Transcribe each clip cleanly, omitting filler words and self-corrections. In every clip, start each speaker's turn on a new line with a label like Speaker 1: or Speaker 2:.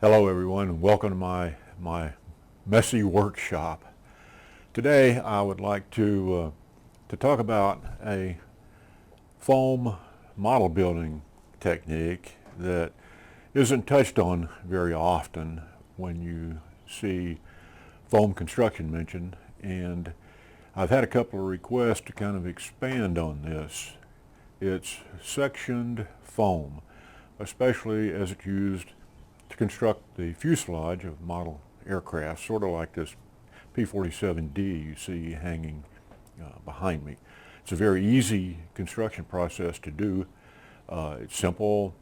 Speaker 1: Hello everyone, and welcome to my messy workshop. Today I would like to talk about a foam model building technique that isn't touched on very often when you see foam construction mentioned, and I've had a couple of requests to kind of expand on this. It's sectioned foam, especially as it's used to construct the fuselage of model aircraft, sort of like this P-47D you see hanging behind me. It's a very easy construction process to do. It's simple,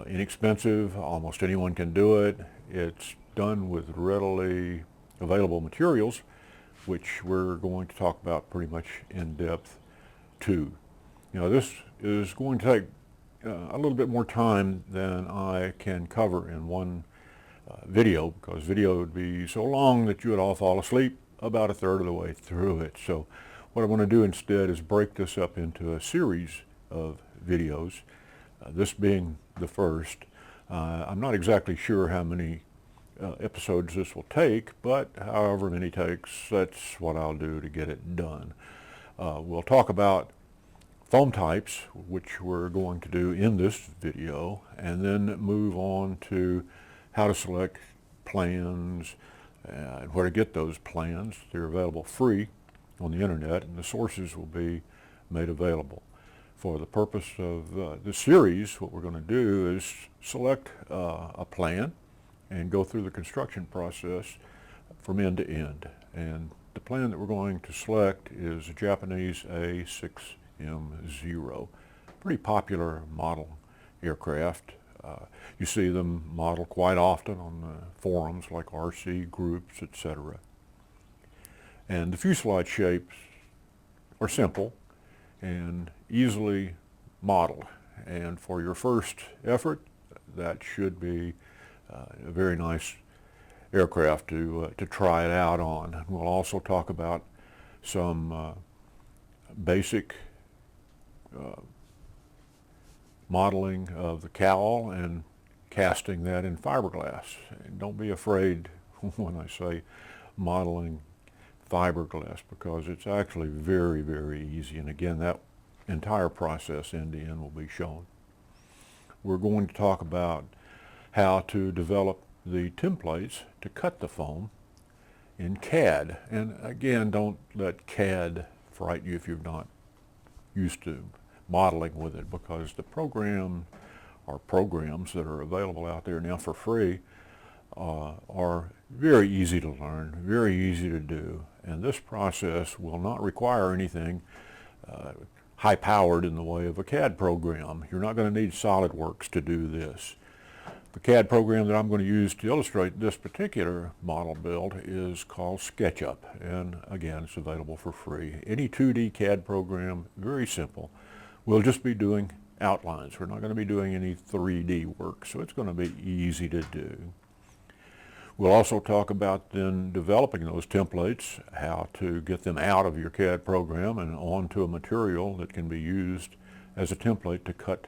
Speaker 1: inexpensive, almost anyone can do it. It's done with readily available materials, which we're going to talk about pretty much in depth too. This is going to take a little bit more time than I can cover in one video, because video would be so long that you would all fall asleep about a third of the way through it. So what I want to do instead is break this up into a series of videos, this being the first. I'm not exactly sure how many episodes this will take, but however many takes, that's what I'll do to get it done. We'll talk about foam types, which we're going to do in this video, and then move on to how to select plans and where to get those plans. They're available free on the internet, and the sources will be made available. For the purpose of this series, what we're going to do is select a plan and go through the construction process from end to end. And the plan that we're going to select is a Japanese A6M0, pretty popular model aircraft. You see them modeled quite often on forums like RC groups, etc. And the fuselage shapes are simple and easily modeled. And for your first effort, that should be a very nice aircraft to try it out on. We'll also talk about some basic modeling of the cowl and casting that in fiberglass. And don't be afraid when I say modeling fiberglass, because it's actually very, very easy. And again, that entire process end to end will be shown. We're going to talk about how to develop the templates to cut the foam in CAD. And again, don't let CAD frighten you if you're not used to modeling with it, because the program or programs that are available out there now for free are very easy to learn, very easy to do, and this process will not require anything high-powered in the way of a CAD program. You're not going to need SolidWorks to do this. The CAD program that I'm going to use to illustrate this particular model build is called SketchUp, and again, it's available for free. Any 2D CAD program, very simple. We'll just be doing outlines. We're not going to be doing any 3D work, so it's going to be easy to do. We'll also talk about then developing those templates, how to get them out of your CAD program and onto a material that can be used as a template to cut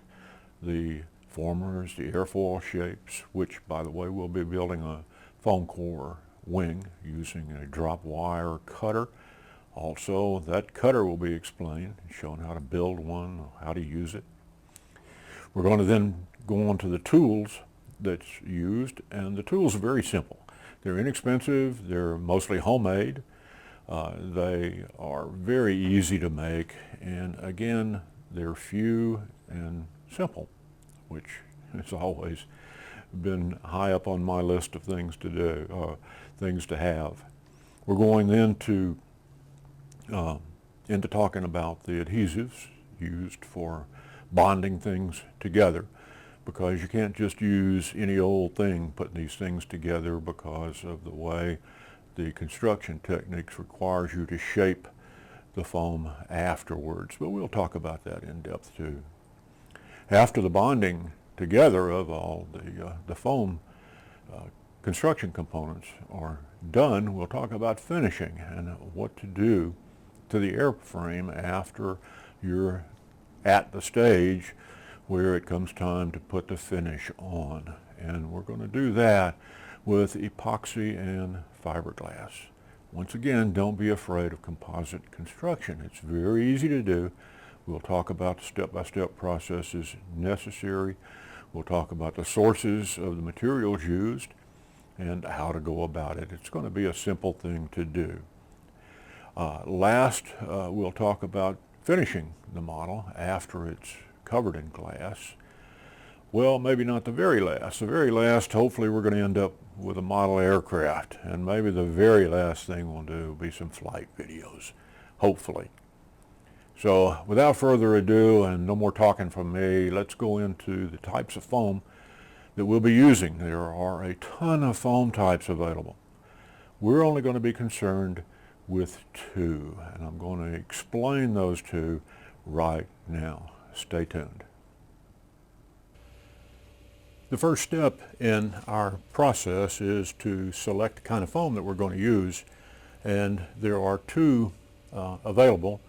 Speaker 1: the formers, the airfoil shapes, which, by the way, we'll be building a foam core wing using a drop wire cutter. Also, that cutter will be explained, shown how to build one, how to use it. We're going to then go on to the tools that's used, and the tools are very simple. They're inexpensive, they're mostly homemade, they are very easy to make, and again, they're few and simple, which has always been high up on my list of things to do, things to have. We're going then into talking about the adhesives used for bonding things together, because you can't just use any old thing putting these things together, because of the way the construction techniques requires you to shape the foam afterwards. But we'll talk about that in depth too. After the bonding together of all the foam construction components are done, we'll talk about finishing and what to do to the airframe after you're at the stage where it comes time to put the finish on. and we're going to do that with epoxy and fiberglass. Once again, don't be afraid of composite construction. It's very easy to do. We'll talk about the step-by-step processes necessary. We'll talk about the sources of the materials used and how to go about it. It's going to be a simple thing to do. Last, we'll talk about finishing the model after it's covered in glass. Well, maybe not the very last. The very last, hopefully we're going to end up with a model aircraft, and maybe the very last thing we'll do will be some flight videos, hopefully. So without further ado, and no more talking from me, let's go into the types of foam that we'll be using. There are a ton of foam types available. We're only going to be concerned with two, and I'm going to explain those two right now. Stay tuned. The first step in our process is to select the kind of foam that we're going to use, and there are two available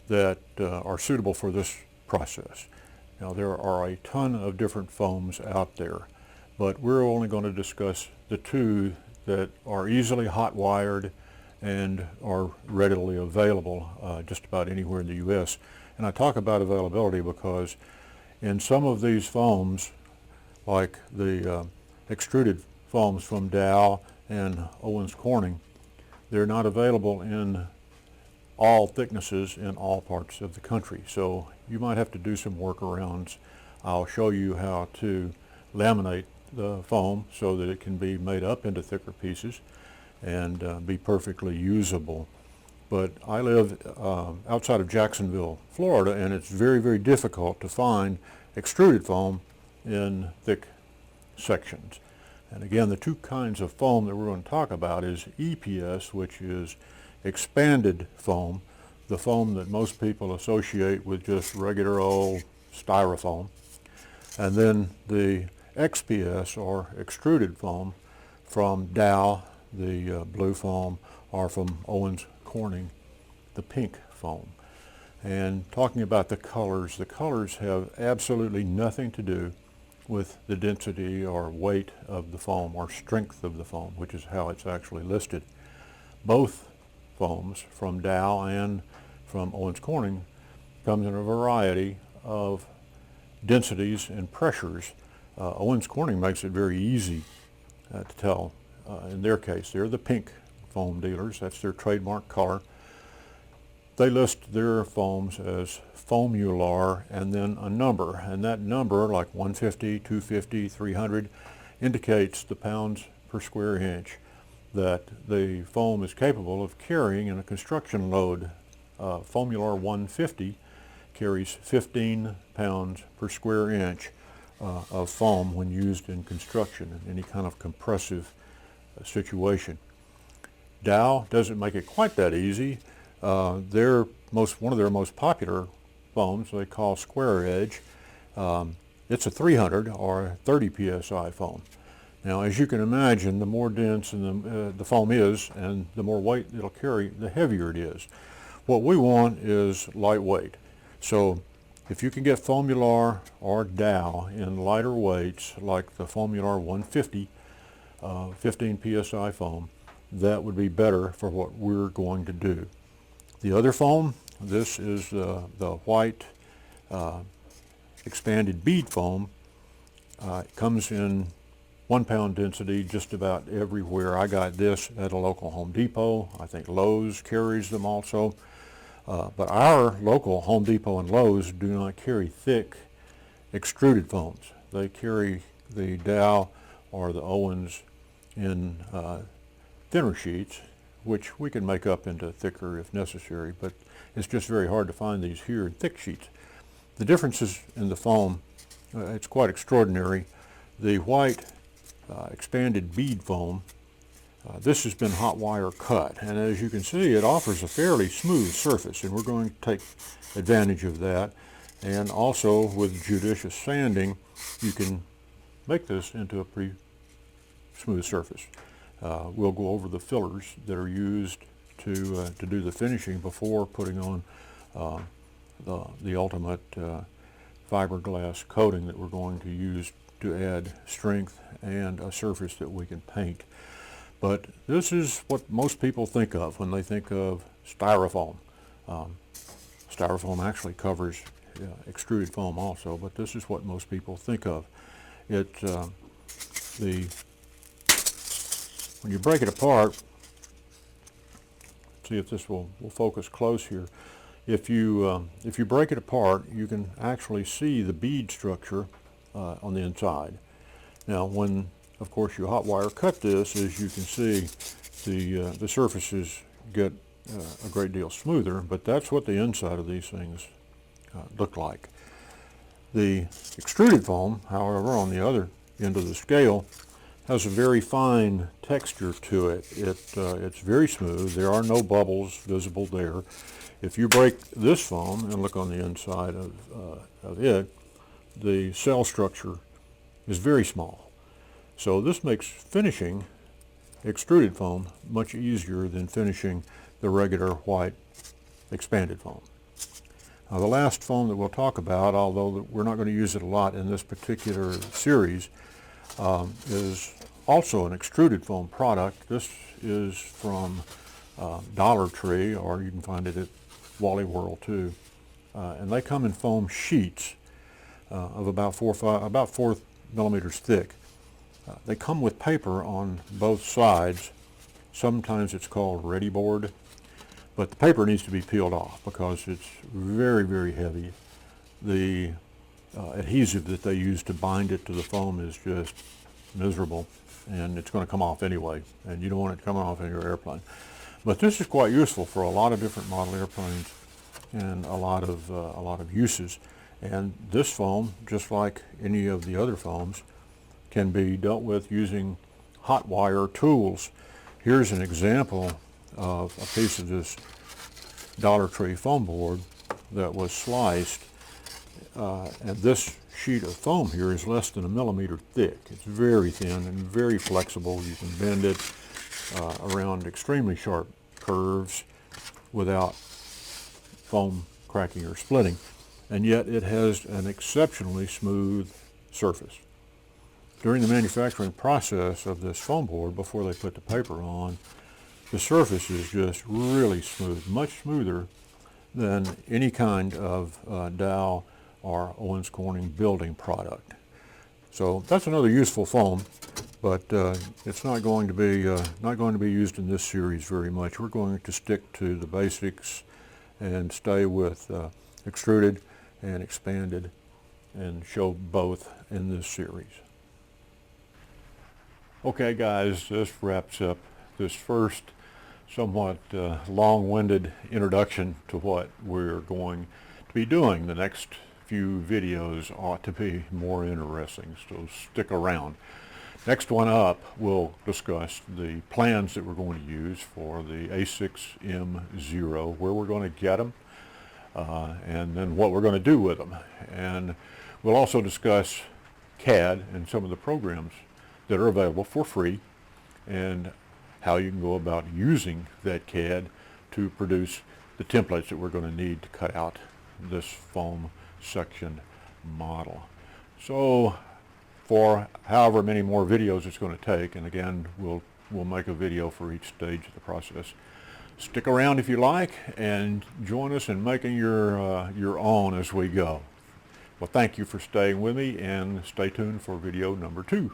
Speaker 1: that are suitable for this process. Now, there are a ton of different foams out there, but we're only going to discuss the two that are easily hot wired and are readily available just about anywhere in the U.S. And I talk about availability because in some of these foams, like the extruded foams from Dow and Owens Corning, they're not available in all thicknesses in all parts of the country. So you might have to do some workarounds. I'll show you how to laminate the foam so that it can be made up into thicker pieces and be perfectly usable. But I live outside of Jacksonville, Florida, and it's very, very difficult to find extruded foam in thick sections. And again, the two kinds of foam that we're going to talk about is EPS, which is expanded foam, the foam that most people associate with just regular old styrofoam, and then the XPS, or extruded foam, from Dow, the blue foam, or from Owens Corning, the pink foam. And talking about the colors have absolutely nothing to do with the density or weight of the foam or strength of the foam, which is how it's actually listed. Both foams from Dow and from Owens Corning comes in a variety of densities and pressures. Owens Corning makes it very easy to tell. In their case, they're the pink foam dealers. That's their trademark color. They list their foams as Foamular and then a number, and that number, like 150, 250, 300, indicates the pounds per square inch that the foam is capable of carrying in a construction load. Foamular 150 carries 15 pounds per square inch of foam when used in construction in any kind of compressive situation. Dow doesn't make it quite that easy. One of their most popular foams they call Square Edge. It's a 300 or 30 psi foam. Now, as you can imagine, the more dense the foam is and the more weight it'll carry, the heavier it is. What we want is lightweight. So if you can get Foamular or Dow in lighter weights, like the Foamular 150, 15 psi foam, that would be better for what we're going to do. The other foam, this is the white expanded bead foam. It comes in 1 pound density just about everywhere. I got this at a local Home Depot. I think Lowe's carries them also. But our local Home Depot and Lowe's do not carry thick extruded foams. They carry the Dow or the Owens in thinner sheets, which we can make up into thicker if necessary, but it's just very hard to find these here in thick sheets. The differences in the foam, it's quite extraordinary. The white expanded bead foam, this has been hot wire cut, and as you can see, it offers a fairly smooth surface, and we're going to take advantage of that. And also with judicious sanding, you can make this into a pretty smooth surface. We'll go over the fillers that are used to do the finishing before putting on the ultimate fiberglass coating that we're going to use to add strength and a surface that we can paint. But this is what most people think of when they think of styrofoam. Styrofoam actually covers extruded foam also, but this is what most people think of. When you break it apart, see if this will focus close here. If you break it apart, you can actually see the bead structure on the inside. Now, when of course you hot wire cut this, as you can see, the surfaces get a great deal smoother, but that's what the inside of these things look like. The extruded foam, however, on the other end of the scale, has a very fine texture to it. It's very smooth. There are no bubbles visible there. If you break this foam and look on the inside of it, the cell structure is very small. So this makes finishing extruded foam much easier than finishing the regular white expanded foam. Now, the last foam that we'll talk about, although we're not going to use it a lot in this particular series, is also an extruded foam product. This is from Dollar Tree, or you can find it at Wally World too. And they come in foam sheets of about 4 millimeters thick. They come with paper on both sides. Sometimes it's called ready board, but the paper needs to be peeled off because it's very, very heavy. The adhesive that they use to bind it to the foam is just miserable, and it's going to come off anyway, and you don't want it coming off in your airplane. But this is quite useful for a lot of different model airplanes and a lot of uses. And this foam, just like any of the other foams, can be dealt with using hot wire tools. Here's an example of a piece of this Dollar Tree foam board that was sliced, and this sheet of foam here is less than 1 millimeter thick. It's very thin and very flexible. You can bend it around extremely sharp curves without foam cracking or splitting, and yet it has an exceptionally smooth surface. During the manufacturing process of this foam board, before they put the paper on, the surface is just really smooth, much smoother than any kind of Dow or Owens Corning building product. So that's another useful foam, but it's not going to be used in this series very much. We're going to stick to the basics and stay with extruded and expanded and show both in this series. Okay guys, this wraps up this first somewhat long-winded introduction to what we're going to be doing. The next few videos ought to be more interesting, so stick around. Next one up, we'll discuss the plans that we're going to use for the A6M0, where we're going to get them, and then what we're going to do with them. And we'll also discuss CAD and some of the programs that are available for free, and how you can go about using that CAD to produce the templates that we're going to need to cut out this foam section model. So for however many more videos it's going to take, and again we'll make a video for each stage of the process. Stick around if you like, and join us in making your own as we go. Well, thank you for staying with me, and stay tuned for video number 2.